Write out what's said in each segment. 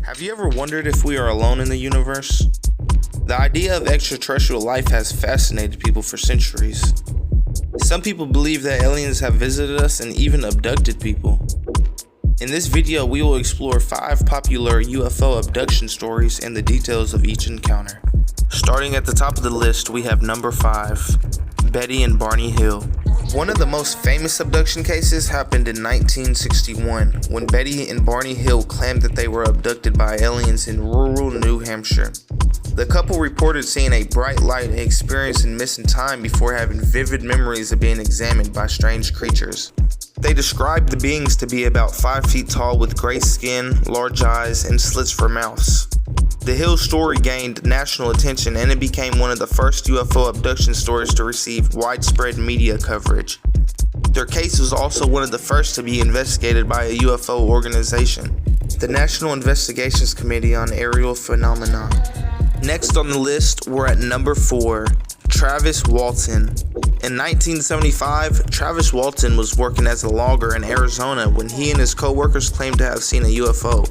Have you ever wondered if we are alone in the universe? The idea of extraterrestrial life has fascinated people for centuries. Some people believe that aliens have visited us and even abducted people. In this video, we will explore 5 popular UFO abduction stories and the details of each encounter. Starting at the top of the list, we have number 5, Betty and Barney Hill. One of the most famous abduction cases happened in 1961 when Betty and Barney Hill claimed that they were abducted by aliens in rural New Hampshire. The couple reported seeing a bright light and experiencing missing time before having vivid memories of being examined by strange creatures. They described the beings to be about 5 feet tall with gray skin, large eyes, and slits for mouths. The Hill story gained national attention and it became one of the first UFO abduction stories to receive widespread media coverage. Their case was also one of the first to be investigated by a UFO organization, the National Investigations Committee on Aerial Phenomena. Next on the list, we're at number 4, Travis Walton. In 1975, Travis Walton was working as a logger in Arizona when he and his co-workers claimed to have seen a UFO.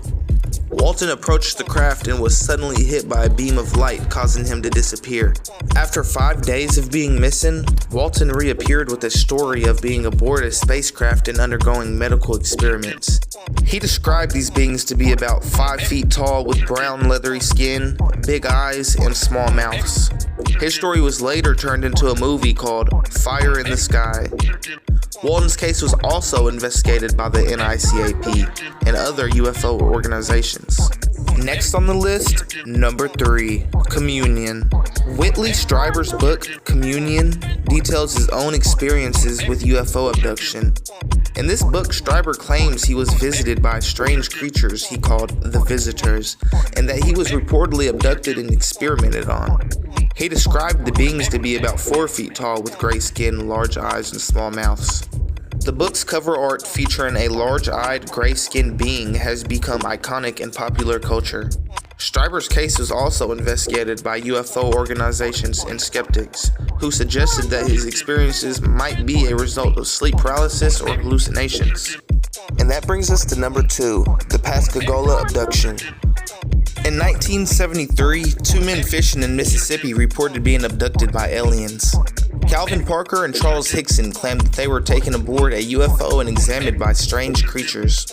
Walton approached the craft and was suddenly hit by a beam of light, causing him to disappear. After 5 days of being missing, Walton reappeared with a story of being aboard a spacecraft and undergoing medical experiments. He described these beings to be about 5 feet tall with brown leathery skin, big eyes, and small mouths. His story was later turned into a movie called Fire in the Sky. Walton's case was also investigated by the NICAP and other UFO organizations. Next on the list, number 3, Communion. Whitley Strieber's book, Communion, details his own experiences with UFO abduction. In this book, Strieber claims he was visited by strange creatures he called the Visitors, and that he was reportedly abducted and experimented on. He described the beings to be about 4 feet tall with gray skin, large eyes, and small mouths. The book's cover art featuring a large-eyed, gray-skinned being has become iconic in popular culture. Strieber's case was also investigated by UFO organizations and skeptics, who suggested that his experiences might be a result of sleep paralysis or hallucinations. And that brings us to number 2, the Pascagoula abduction. In 1973, 2 men fishing in Mississippi reported being abducted by aliens. Calvin Parker and Charles Hickson claimed that they were taken aboard a UFO and examined by strange creatures.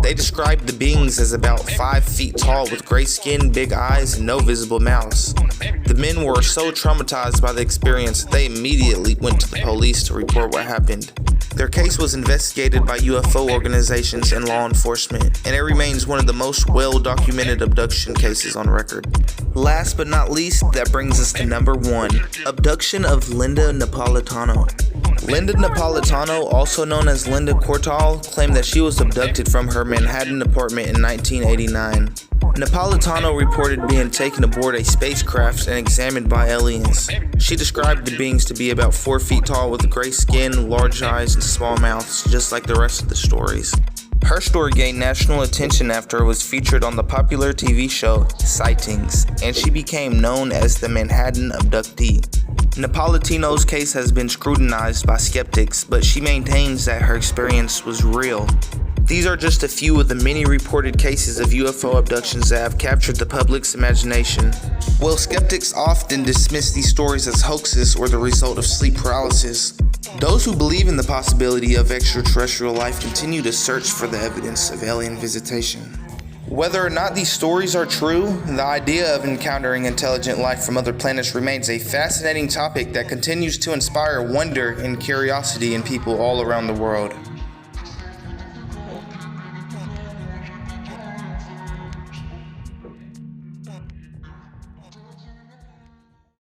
They described the beings as about 5 feet tall with gray skin, big eyes, and no visible mouths. The men were so traumatized by the experience that they immediately went to the police to report what happened. Their case was investigated by UFO organizations and law enforcement, and it remains one of the most well-documented abduction cases on record. Last but not least, that brings us to number 1, abduction of Linda Napolitano. Linda Napolitano, also known as Linda Cortal, claimed that she was abducted from her Manhattan apartment in 1989. Napolitano reported being taken aboard a spacecraft and examined by aliens. She described the beings to be about 4 feet tall with gray skin, large eyes, and small mouths, just like the rest of the stories. Her story gained national attention after it was featured on the popular TV show Sightings, and she became known as the Manhattan abductee. Napolitano's case has been scrutinized by skeptics, but she maintains that her experience was real. These are just a few of the many reported cases of UFO abductions that have captured the public's imagination. While skeptics often dismiss these stories as hoaxes or the result of sleep paralysis, those who believe in the possibility of extraterrestrial life continue to search for the evidence of alien visitation. Whether or not these stories are true, the idea of encountering intelligent life from other planets remains a fascinating topic that continues to inspire wonder and curiosity in people all around the world.